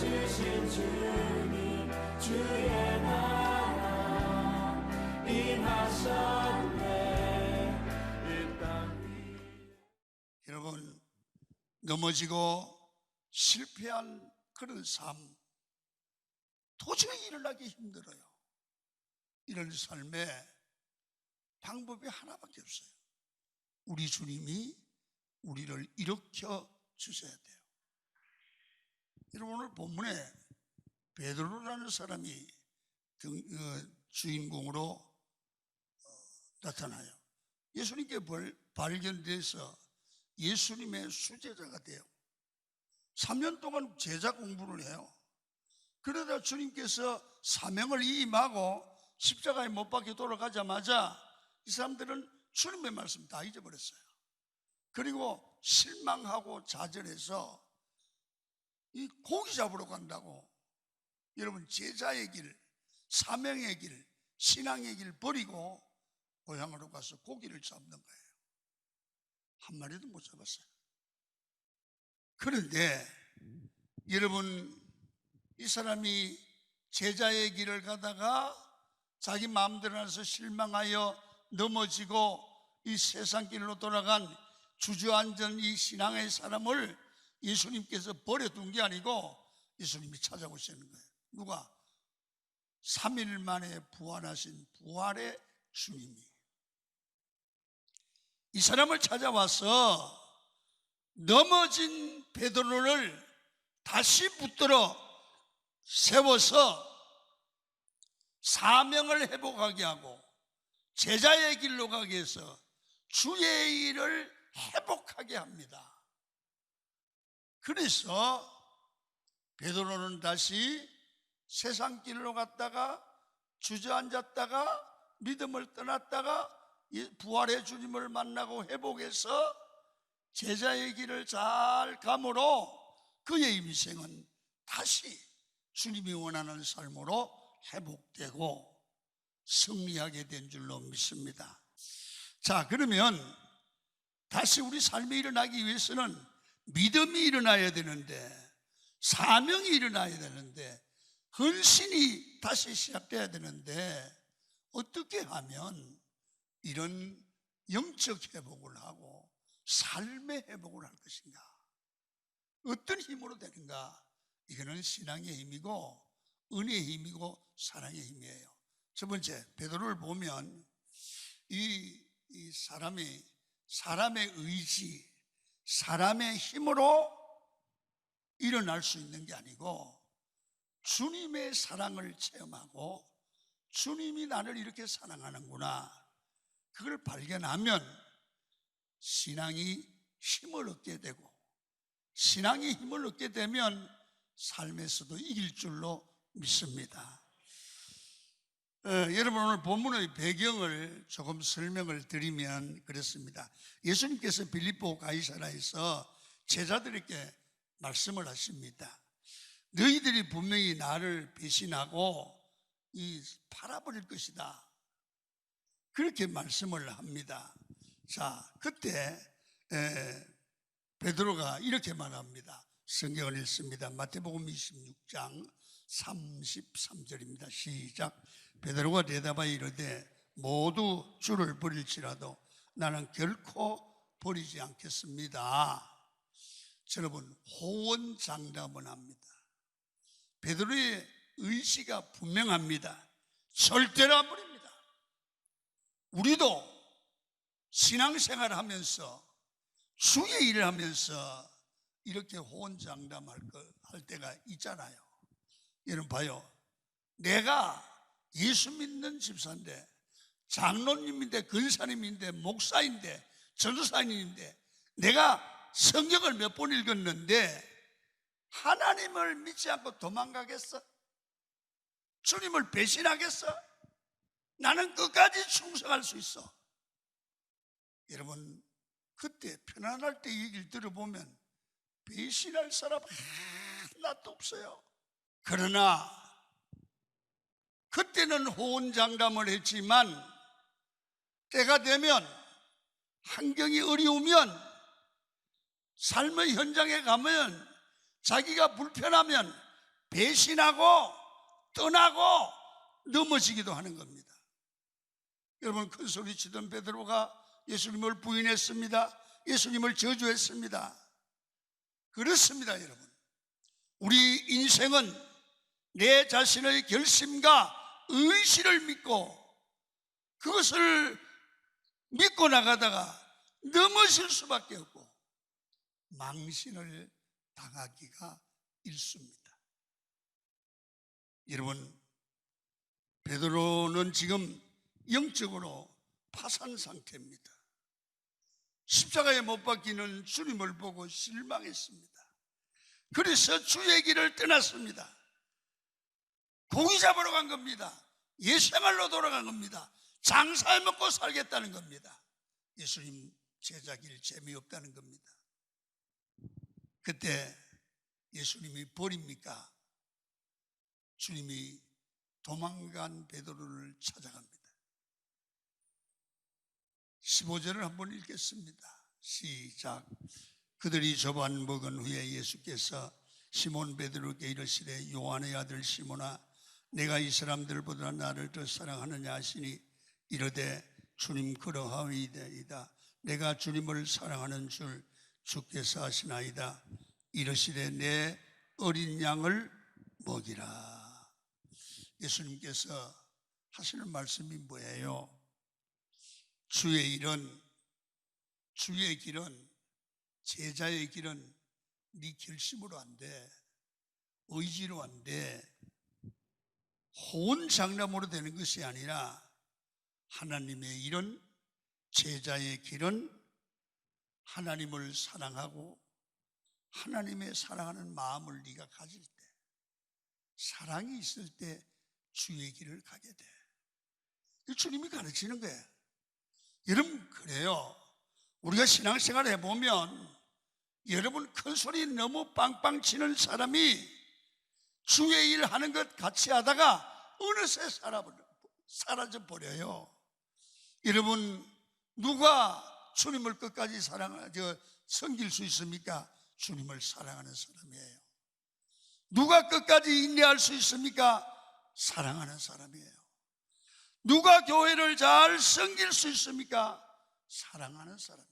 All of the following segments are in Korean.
주신 주님 주의 나라 임하셨네 이 땅 위에. 여러분, 넘어지고 실패한 그런 삶 도저히 일어나기 힘들어요. 이런 삶에 방법이 하나밖에 없어요. 우리 주님이 우리를 일으켜 주셔야 돼요. 여러분, 오늘 본문에 베드로라는 사람이 주인공으로 나타나요. 예수님께 발견돼서 예수님의 수제자가 돼요. 3년 동안 제자 공부를 해요. 그러다 주님께서 사명을 이임하고 십자가에 못 박혀 돌아가자마자 이 사람들은 주님의 말씀 다 잊어버렸어요. 그리고 실망하고 좌절해서 이 고기 잡으러 간다고, 여러분, 제자의 길, 사명의 길, 신앙의 길 버리고 고향으로 가서 고기를 잡는 거예요. 한 마리도 못 잡았어요. 그런데 여러분, 이 사람이 제자의 길을 가다가 자기 마음대로 해서 실망하여 넘어지고 이 세상 길로 돌아간 주저앉은 이 신앙의 사람을 예수님께서 버려둔 게 아니고 예수님이 찾아오시는 거예요. 누가? 3일 만에 부활하신 부활의 주님이 이 사람을 찾아와서 넘어진 베드로를 다시 붙들어 세워서 사명을 회복하게 하고 제자의 길로 가게 해서 주의 일을 회복하게 합니다. 그래서 베드로는 다시 세상 길로 갔다가 주저앉았다가 믿음을 떠났다가 부활의 주님을 만나고 회복해서 제자의 길을 잘 감으로 그의 인생은 다시 주님이 원하는 삶으로 회복되고 승리하게 된 줄로 믿습니다. 자, 그러면 다시 우리 삶이 일어나기 위해서는 믿음이 일어나야 되는데, 사명이 일어나야 되는데, 헌신이 다시 시작돼야 되는데, 어떻게 하면 이런 영적 회복을 하고 삶의 회복을 할 것인가? 어떤 힘으로 되는가? 이거는 신앙의 힘이고 은혜의 힘이고 사랑의 힘이에요. 첫 번째, 베드로를 보면 이 사람의 의지, 사람의 힘으로 일어날 수 있는 게 아니고 주님의 사랑을 체험하고 주님이 나를 이렇게 사랑하는구나, 그걸 발견하면 신앙이 힘을 얻게 되고, 신앙이 힘을 얻게 되면 삶에서도 이길 줄로 믿습니다. 여러분, 오늘 본문의 배경을 조금 설명을 드리면 그렇습니다. 예수님께서 빌립보 가이사라에서 제자들에게 말씀을 하십니다. 너희들이 분명히 나를 배신하고 팔아버릴 것이다, 그렇게 말씀을 합니다. 자, 그때 베드로가 이렇게 말합니다. 성경을 읽습니다. 마태복음 26장 33절입니다. 시작. 베드로가 대답하여 이르되 모두 주를 버릴지라도 나는 결코 버리지 않겠습니다. 여러분, 호언장담을 합니다. 베드로의 의지가 분명합니다. 절대로 안 버립니다. 우리도 신앙생활을 하면서 주의 일을 하면서 이렇게 호언장담할 때가 있잖아요. 여러분 봐요. 내가 예수 믿는 집사인데, 장로님인데, 근사님인데, 목사인데, 전도사님인데, 내가 성경을 몇 번 읽었는데 하나님을 믿지 않고 도망가겠어? 주님을 배신하겠어? 나는 끝까지 충성할 수 있어. 여러분, 그때 편안할 때 얘기를 들어보면 배신할 사람 하나도 없어요. 그러나 그때는 호언장담을 했지만 때가 되면, 환경이 어려우면, 삶의 현장에 가면, 자기가 불편하면 배신하고 떠나고 넘어지기도 하는 겁니다. 여러분, 큰 소리 치던 베드로가 예수님을 부인했습니다. 예수님을 저주했습니다. 그렇습니다. 여러분, 우리 인생은 내 자신의 결심과 의지를 믿고 그것을 믿고 나가다가 넘어질 수밖에 없고 망신을 당하기가 일쑤입니다. 여러분, 베드로는 지금 영적으로 파산 상태입니다. 십자가에 못 박히는 주님을 보고 실망했습니다. 그래서 주의 길을 떠났습니다. 고기 잡으러 간 겁니다. 옛생활로 돌아간 겁니다. 장사해 먹고 살겠다는 겁니다. 예수님 제자 길 재미없다는 겁니다. 그때 예수님이 버립니까? 주님이 도망간 베드로를 찾아갑니다. 15절을 한번 읽겠습니다. 시작. 그들이 저반 먹은 후에 예수께서 시몬 베드로에게 이르시되 요한의 아들 시몬아, 내가 이 사람들보다 나를 더 사랑하느냐 하시니 이르되 주님 그러하이다. 내가 주님을 사랑하는 줄 주께서 아시나이다. 이르시되 내 어린 양을 먹이라. 예수님께서 하시는 말씀이 뭐예요? 주의 길은, 제자의 길은 네 결심으로 안 돼, 의지로 안 돼, 호언장담으로 되는 것이 아니라 하나님의 일은, 제자의 길은 하나님을 사랑하고 하나님의 사랑하는 마음을 네가 가질 때, 사랑이 있을 때 주의 길을 가게 돼. 주님이 가르치는 거예요. 여러분, 그래요. 우리가 신앙생활을 해보면 여러분, 큰 소리 너무 빵빵 치는 사람이 주의 일 하는 것 같이 하다가 어느새 사라져 버려요. 여러분, 누가 주님을 끝까지 섬길 수 있습니까? 주님을 사랑하는 사람이에요. 누가 끝까지 인내할 수 있습니까? 사랑하는 사람이에요. 누가 교회를 잘 섬길 수 있습니까? 사랑하는 사람이에요.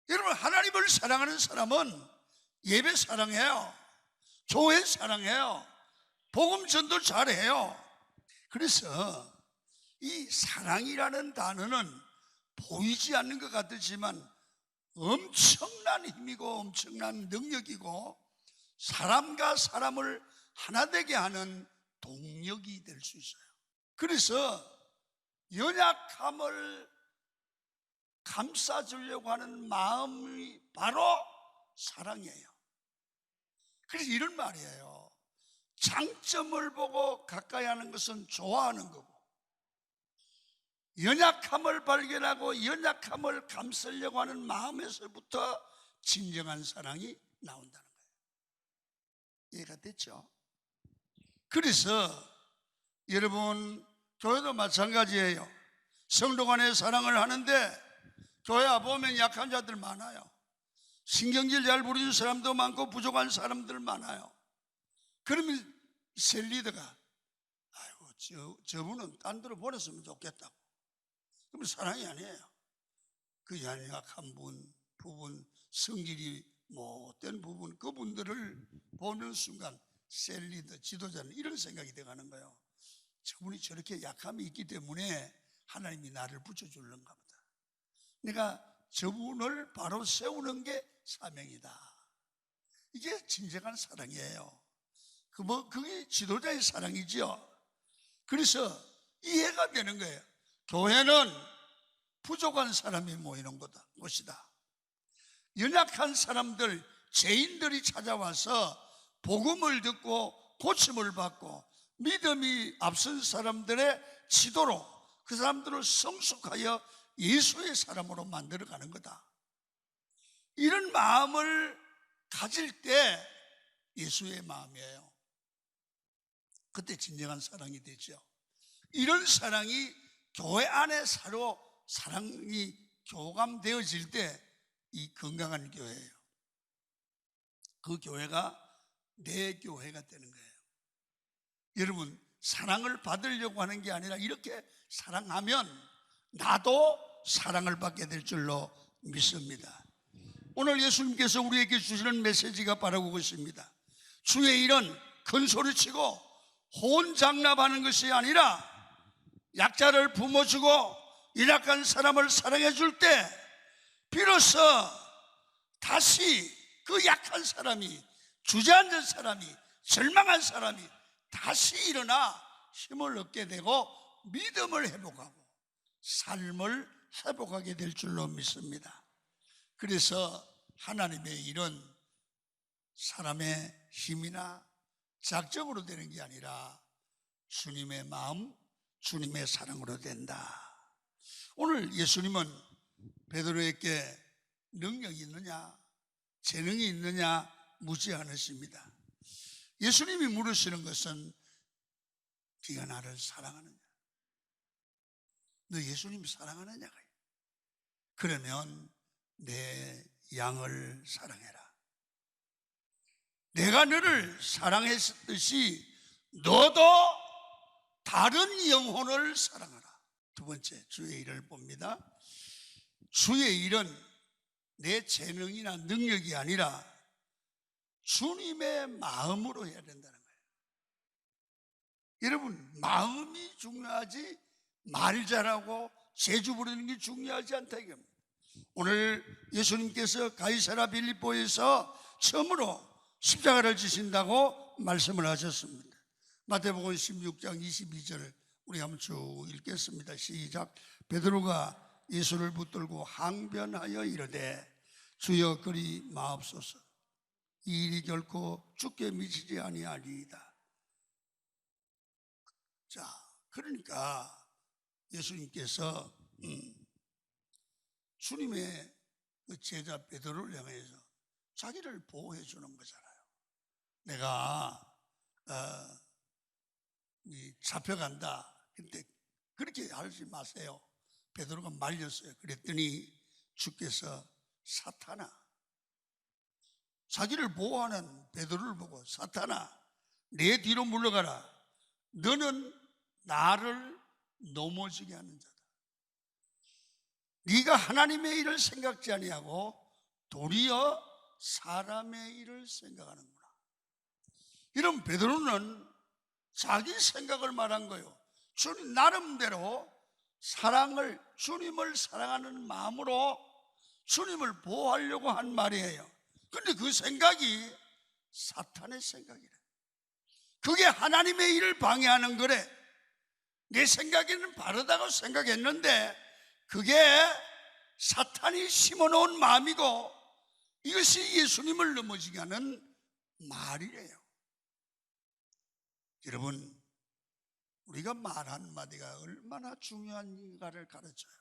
여러분, 하나님을 사랑하는 사람은 예배 사랑해요. 교회 사랑해요. 복음 전도 잘해요. 그래서 이 사랑이라는 단어는 보이지 않는 것 같지만 엄청난 힘이고 엄청난 능력이고 사람과 사람을 하나 되게 하는 동력이 될 수 있어요. 그래서 연약함을 감싸주려고 하는 마음이 바로 사랑이에요. 그래서 이런 말이에요. 장점을 보고 가까이 하는 것은 좋아하는 거고, 연약함을 발견하고 연약함을 감싸려고 하는 마음에서부터 진정한 사랑이 나온다는 거예요. 이해가 됐죠? 그래서 여러분, 교회도 마찬가지예요. 성도 간의 사랑을 하는데 교회 와보면 약한 자들 많아요. 신경질 잘 부리는 사람도 많고 부족한 사람들 많아요. 그러면 셀리더가 아이고 저분은 딴 데로 보냈으면 좋겠다고. 그러면 사랑이 아니에요. 그 연약한 부분, 성질이 못된 부분, 그분들을 보는 순간 셀리더, 지도자는 이런 생각이 돼가는 거예요. 저분이 저렇게 약함이 있기 때문에 하나님이 나를 붙여주는가 보다. 내가 저분을 바로 세우는 게 사명이다. 이게 진정한 사랑이에요. 그게 지도자의 사랑이죠. 그래서 이해가 되는 거예요. 교회는 부족한 사람이 모이는 곳이다. 연약한 사람들, 죄인들이 찾아와서 복음을 듣고 고침을 받고 믿음이 앞선 사람들의 지도로 그 사람들을 성숙하여 예수의 사람으로 만들어가는 거다. 이런 마음을 가질 때 예수의 마음이에요. 그때 진정한 사랑이 되죠. 이런 사랑이 교회 안에 서로 사랑이 교감되어질 때 이 건강한 교회예요. 그 교회가 내 교회가 되는 거예요. 여러분, 사랑을 받으려고 하는 게 아니라 이렇게 사랑하면 나도 사랑을 받게 될 줄로 믿습니다. 오늘 예수님께서 우리에게 주시는 메시지가 바로 그것입니다. 주의 일은 큰 소리치고 혼장납하는 것이 아니라 약자를 품어주고 연약한 사람을 사랑해 줄 때 비로소 다시 그 약한 사람이, 주저앉은 사람이, 절망한 사람이 다시 일어나 힘을 얻게 되고 믿음을 회복하고 삶을 회복하게 될 줄로 믿습니다. 그래서 하나님의 일은 사람의 힘이나 작정으로 되는 게 아니라 주님의 마음, 주님의 사랑으로 된다. 오늘 예수님은 베드로에게 능력이 있느냐, 재능이 있느냐 묻지 않으십니다. 예수님이 물으시는 것은 네가 나를 사랑하느냐? 너 예수님 사랑하느냐? 그러면 내 양을 사랑해라. 내가 너를 사랑했듯이 너도 다른 영혼을 사랑하라. 두 번째, 주의 일을 봅니다. 주의 일은 내 재능이나 능력이 아니라 주님의 마음으로 해야 된다는 거예요. 여러분, 마음이 중요하지 말 잘하고 재주 부리는 게 중요하지 않다 이겁니다. 오늘 예수님께서 가이사라 빌립보에서 처음으로 십자가를 지신다고 말씀을 하셨습니다. 마태복음 16장 22절을 우리 한번 쭉 읽겠습니다. 시작. 베드로가 예수를 붙들고 항변하여 이르되 주여 그리 마옵소서. 이 일이 결코 죽게 미치지 아니하리이다. 자, 그러니까 예수님께서 주님의 그 제자 베드로를 향해서 자기를 보호해 주는 거잖아요. 내가 잡혀간다. 근데 그렇게 하지 마세요. 베드로가 말렸어요. 그랬더니 주께서 사탄아, 자기를 보호하는 베드로를 보고 사탄아, 내 뒤로 물러가라. 너는 나를 넘어지게 하는 자다. 네가 하나님의 일을 생각지 아니하고 도리어 사람의 일을 생각하는구나. 이런 베드로는 자기 생각을 말한 거예요. 주님 나름대로 주님을 사랑하는 마음으로 주님을 보호하려고 한 말이에요. 그런데 그 생각이 사탄의 생각이래. 그게 하나님의 일을 방해하는 거래. 내 생각에는 바르다고 생각했는데 그게 사탄이 심어놓은 마음이고 이것이 예수님을 넘어지게 하는 말이래요. 여러분, 우리가 말 한마디가 얼마나 중요한가를 가르쳐요.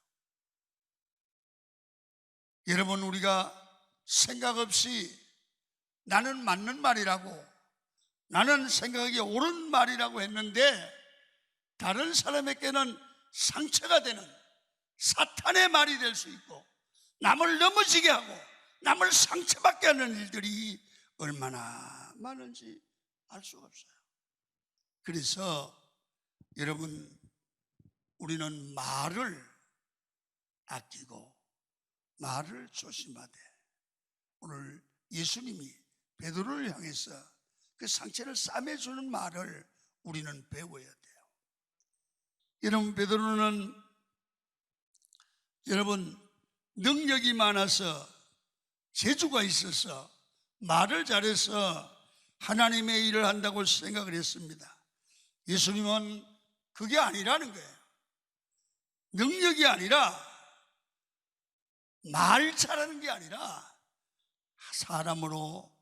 여러분, 우리가 생각 없이 나는 맞는 말이라고, 나는 생각하기 옳은 말이라고 했는데 다른 사람에게는 상처가 되는 사탄의 말이 될 수 있고 남을 넘어지게 하고 남을 상처받게 하는 일들이 얼마나 많은지 알 수가 없어요. 그래서 여러분, 우리는 말을 아끼고 말을 조심하되 오늘 예수님이 베드로를 향해서 그 상처를 싸매주는 말을 우리는 배워야 돼요. 여러분, 베드로는 능력이 많아서 재주가 있어서 말을 잘해서 하나님의 일을 한다고 생각을 했습니다. 예수님은 그게 아니라는 거예요. 능력이 아니라 말 잘하는 게 아니라 사람으로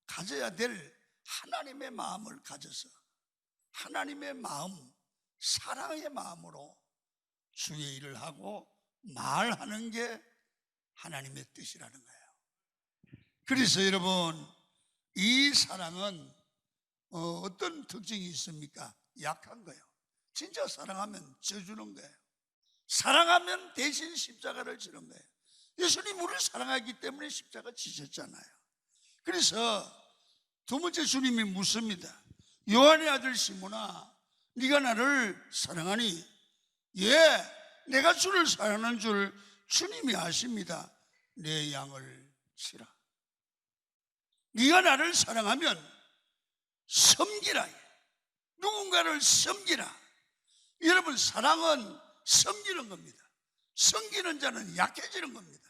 가져야 될 하나님의 마음을 가져서 하나님의 마음, 사랑의 마음으로 주의 일을 하고 말하는 게 하나님의 뜻이라는 거예요. 그래서 여러분, 이 사랑은 어떤 특징이 있습니까? 약한 거예요. 진짜 사랑하면 져주는 거예요. 사랑하면 대신 십자가를 지는 거예요. 예수님 우리를 사랑하기 때문에 십자가 지셨잖아요. 그래서 두 번째 주님이 묻습니다. 요한의 아들 시몬아, 네가 나를 사랑하니? 예, 내가 주를 사랑하는 줄 주님이 아십니다. 내 양을 치라. 네가 나를 사랑하면 섬기라. 누군가를 섬기라. 여러분, 사랑은 섬기는 겁니다. 섬기는 자는 약해지는 겁니다.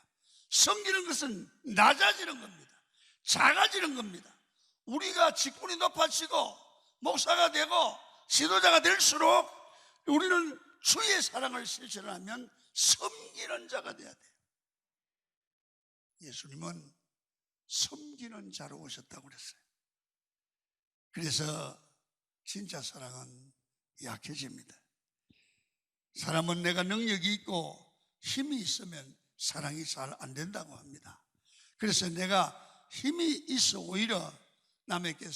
섬기는 것은 낮아지는 겁니다. 작아지는 겁니다. 우리가 직분이 높아지고 목사가 되고 지도자가 될수록 우리는 주의 사랑을 실천하면 섬기는 자가 돼야 돼요. 예수님은 섬기는 자로 오셨다고 그랬어요. 그래서 진짜 사랑은 약해집니다. 사람은 내가 능력이 있고 힘이 있으면 사랑이 잘 안 된다고 합니다. 그래서 내가 힘이 있어 오히려 남에게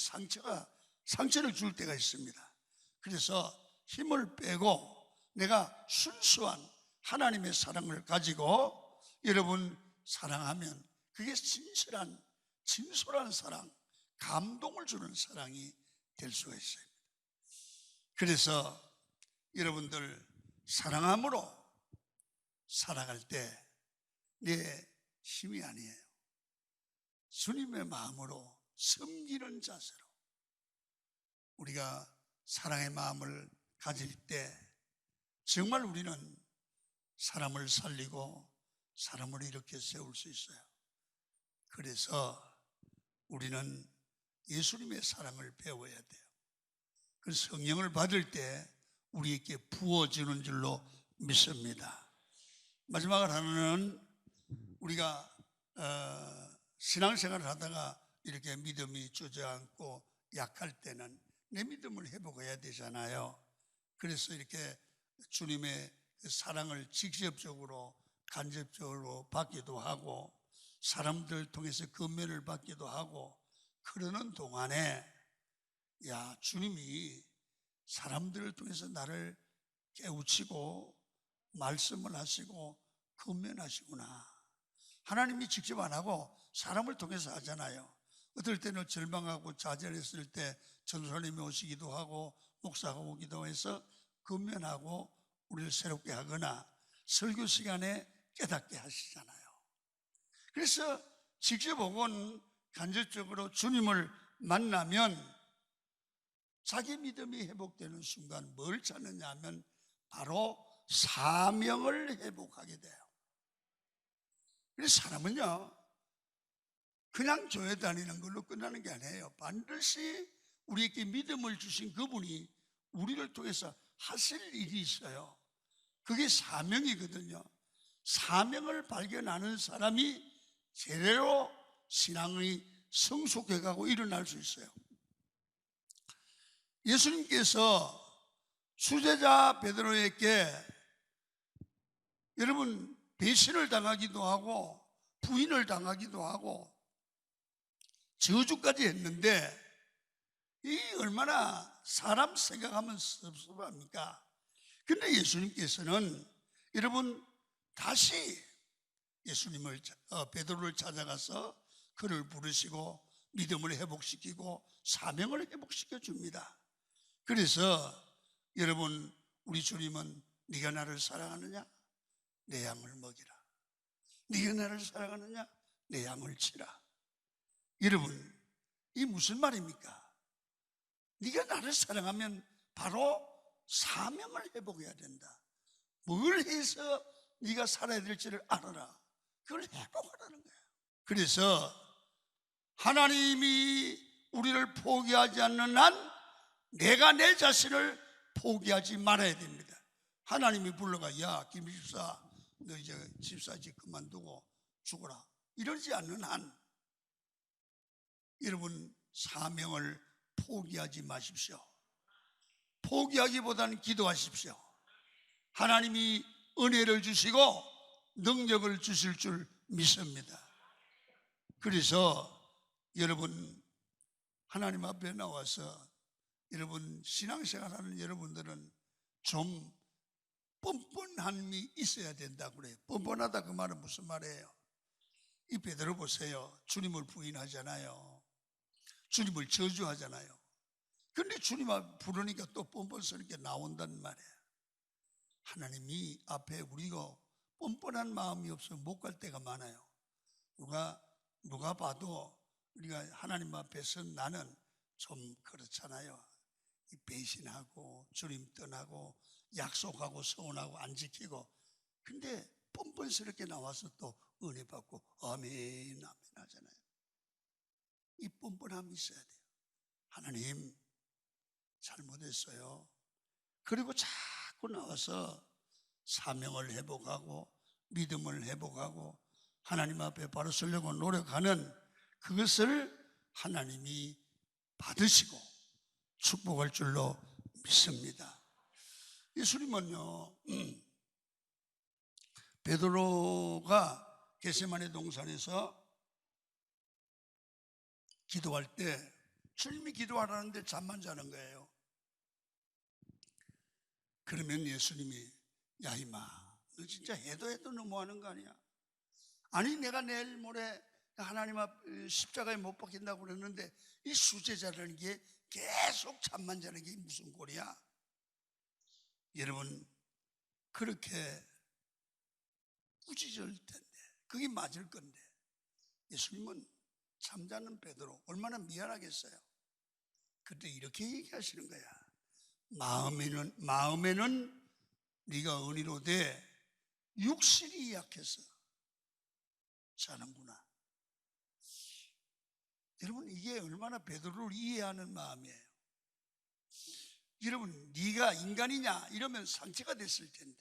상처를 줄 때가 있습니다. 그래서 힘을 빼고 내가 순수한 하나님의 사랑을 가지고 여러분 사랑하면 그게 진솔한 사랑, 감동을 주는 사랑이 될 수가 있어요. 그래서 여러분들 사랑함으로 살아갈 때 내 힘이 아니에요. 주님의 마음으로 섬기는 자세로 우리가 사랑의 마음을 가질 때 정말 우리는 사람을 살리고 사람을 이렇게 세울 수 있어요. 그래서 우리는 예수님의 사랑을 배워야 돼요. 그 성령을 받을 때 우리에게 부어주는 줄로 믿습니다. 마지막으로 하나는 우리가 신앙생활을 하다가 이렇게 믿음이 주저앉고 약할 때는 내 믿음을 회복해야 되잖아요. 그래서 이렇게 주님의 사랑을 직접적으로 간접적으로 받기도 하고 사람들 통해서 권면을 받기도 하고 그러는 동안에 야, 주님이 사람들을 통해서 나를 깨우치고 말씀을 하시고 권면하시구나. 하나님이 직접 안 하고 사람을 통해서 하잖아요. 어떨 때는 절망하고 좌절했을 때 전도사님이 오시기도 하고 목사가 오기도 해서 권면하고 우리를 새롭게 하거나 설교 시간에 깨닫게 하시잖아요. 그래서 직접 혹은 간접적으로 주님을 만나면 자기 믿음이 회복되는 순간 뭘 찾느냐 하면 바로 사명을 회복하게 돼요. 그래서 사람은요 그냥 교회 다니는 걸로 끝나는 게 아니에요. 반드시 우리에게 믿음을 주신 그분이 우리를 통해서 하실 일이 있어요. 그게 사명이거든요. 사명을 발견하는 사람이 제대로 신앙이 성숙해가고 일어날 수 있어요. 예수님께서 수제자 베드로에게 여러분 배신을 당하기도 하고 부인을 당하기도 하고 저주까지 했는데 이 얼마나 사람 생각하면 섭섭합니까? 근데 예수님께서는 여러분 다시 예수님을 베드로를 찾아가서 그를 부르시고 믿음을 회복시키고 사명을 회복시켜 줍니다. 그래서 여러분 우리 주님은 네가 나를 사랑하느냐? 내 양을 먹이라. 네가 나를 사랑하느냐? 내 양을 치라. 여러분 이 무슨 말입니까? 네가 나를 사랑하면 바로 사명을 회복해야 된다. 뭘 해서 네가 살아야 될지를 알아라. 그걸 회복하라는 거예요. 그래서 하나님이 우리를 포기하지 않는 한 내가 내 자신을 포기하지 말아야 됩니다. 하나님이 불러가 야 김 집사 너 이제 집사직 그만두고 죽어라 이러지 않는 한 여러분 사명을 포기하지 마십시오. 포기하기보다는 기도하십시오. 하나님이 은혜를 주시고 능력을 주실 줄 믿습니다. 그래서 여러분 하나님 앞에 나와서 여러분 신앙생활하는 여러분들은 좀 뻔뻔함이 있어야 된다고 그래요. 뻔뻔하다 그 말은 무슨 말이에요? 이 베드로 보세요. 주님을 부인하잖아요. 주님을 저주하잖아요. 그런데 주님 앞 부르니까 또 뻔뻔스럽게 나온단 말이에요. 하나님이 앞에 우리가 뻔뻔한 마음이 없으면 못 갈 때가 많아요. 누가 봐도 우리가 하나님 앞에서 나는 좀 그렇잖아요. 배신하고 주님 떠나고 약속하고 서운하고 안 지키고, 근데 뻔뻔스럽게 나와서 또 은혜 받고 아멘 아멘 하잖아요. 이 뻔뻔함이 있어야 돼요. 하나님 잘못했어요. 그리고 자꾸 나와서 사명을 회복하고 믿음을 회복하고 하나님 앞에 바로 서려고 노력하는 그것을 하나님이 받으시고 축복할 줄로 믿습니다. 예수님은요, 베드로가 겟세마네 동산에서 기도할 때 주님이 기도하라는데 잠만 자는 거예요. 그러면 예수님이 야 이마 너 진짜 해도 너무하는 거 아니야? 아니 내가 내일 모레 하나님 앞 십자가에 못 박힌다고 그랬는데 이 수제자라는 게 계속 잠만 자는 게 무슨 꼴이야? 여러분 그렇게 꾸짖을 텐데 그게 맞을 건데 예수님은 잠자는 베드로 얼마나 미안하겠어요. 그때 이렇게 얘기하시는 거야. 마음에는 네가 은혜로되 육신이 약해서 자는구나. 여러분 이게 얼마나 베드로를 이해하는 마음이에요. 여러분 네가 인간이냐 이러면 상처가 됐을 텐데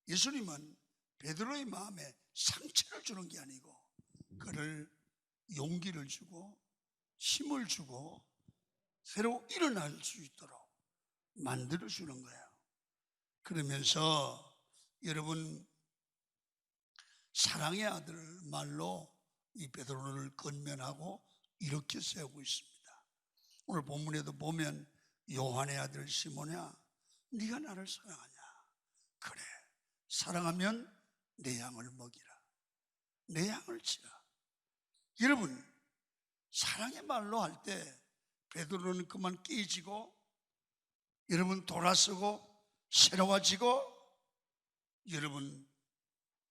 예수님은 베드로의 마음에 상처를 주는 게 아니고 그를 용기를 주고 힘을 주고 새로 일어날 수 있도록 만들어 주는 거예요. 그러면서 여러분 사랑의 아들 말로 이 베드로를 건면하고 이렇게 세우고 있습니다. 오늘 본문에도 보면 요한의 아들 시몬아 네가 나를 사랑하냐? 그래 사랑하면 내 양을 먹이라. 내 양을 치라. 여러분 사랑의 말로 할 때 베드로는 그만 깨지고 여러분 돌아서고 새로워지고 여러분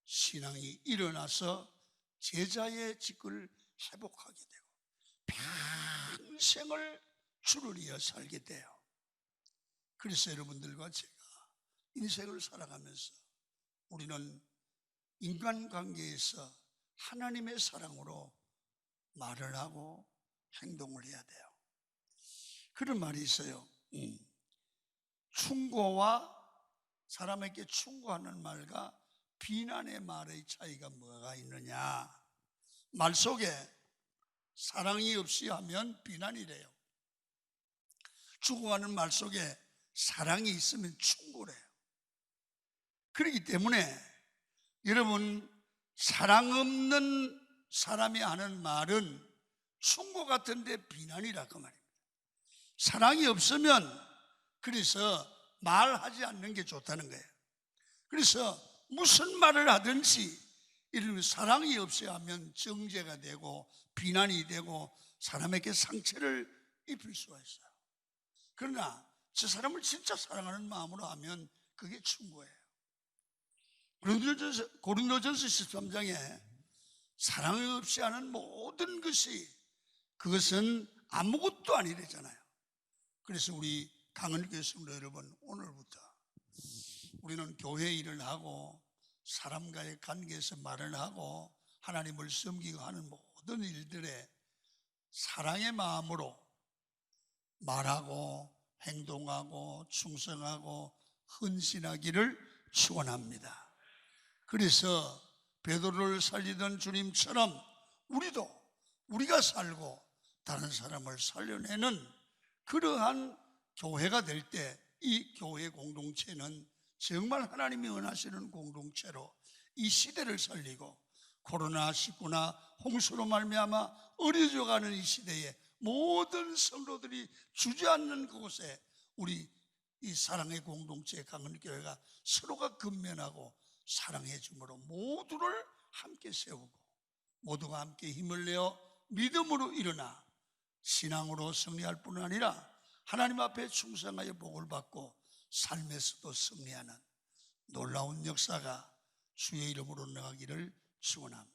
신앙이 일어나서 제자의 직을 회복하게 되고 평생을 주를 이어 살게 돼요. 그래서 여러분들과 제가 인생을 살아가면서 우리는 인간관계에서 하나님의 사랑으로 말을 하고 행동을 해야 돼요. 그런 말이 있어요. 충고와 사람에게 충고하는 말과 비난의 말의 차이가 뭐가 있느냐? 말 속에 사랑이 없이 하면 비난이래요. 충고하는 말 속에 사랑이 있으면 충고래요. 그렇기 때문에 여러분 사랑 없는 사람이 하는 말은 충고 같은데 비난이라 그 말입니다. 사랑이 없으면 그래서 말하지 않는 게 좋다는 거예요. 그래서 무슨 말을 하든지 이런 사랑이 없어야 하면 정죄가 되고 비난이 되고 사람에게 상처를 입힐 수가 있어요. 그러나 저 사람을 진짜 사랑하는 마음으로 하면 그게 충고예요. 고린도전서 13장에 사랑 없이 하는 모든 것이 그것은 아무것도 아니래잖아요. 그래서 우리 강은교회 성도 여러분 오늘부터 우리는 교회 일을 하고 사람과의 관계에서 말을 하고 하나님을 섬기고 하는 모든 일들에 사랑의 마음으로 말하고 행동하고 충성하고 헌신하기를 축원합니다. 그래서 베드로를 살리던 주님처럼 우리가 살고 다른 사람을 살려내는 그러한 교회가 될 때 이 교회 공동체는 정말 하나님이 원하시는 공동체로 이 시대를 살리고 코로나19나 홍수로 말미암아 어려져가는 이 시대에 모든 성도들이 주저앉는 그곳에 우리 이 사랑의 공동체 강은교회가 서로가 근면하고 사랑해 줌으로 모두를 함께 세우고 모두가 함께 힘을 내어 믿음으로 일어나 신앙으로 승리할 뿐 아니라 하나님 앞에 충성하여 복을 받고 삶에서도 승리하는 놀라운 역사가 주의 이름으로 나가기를 축원합니다.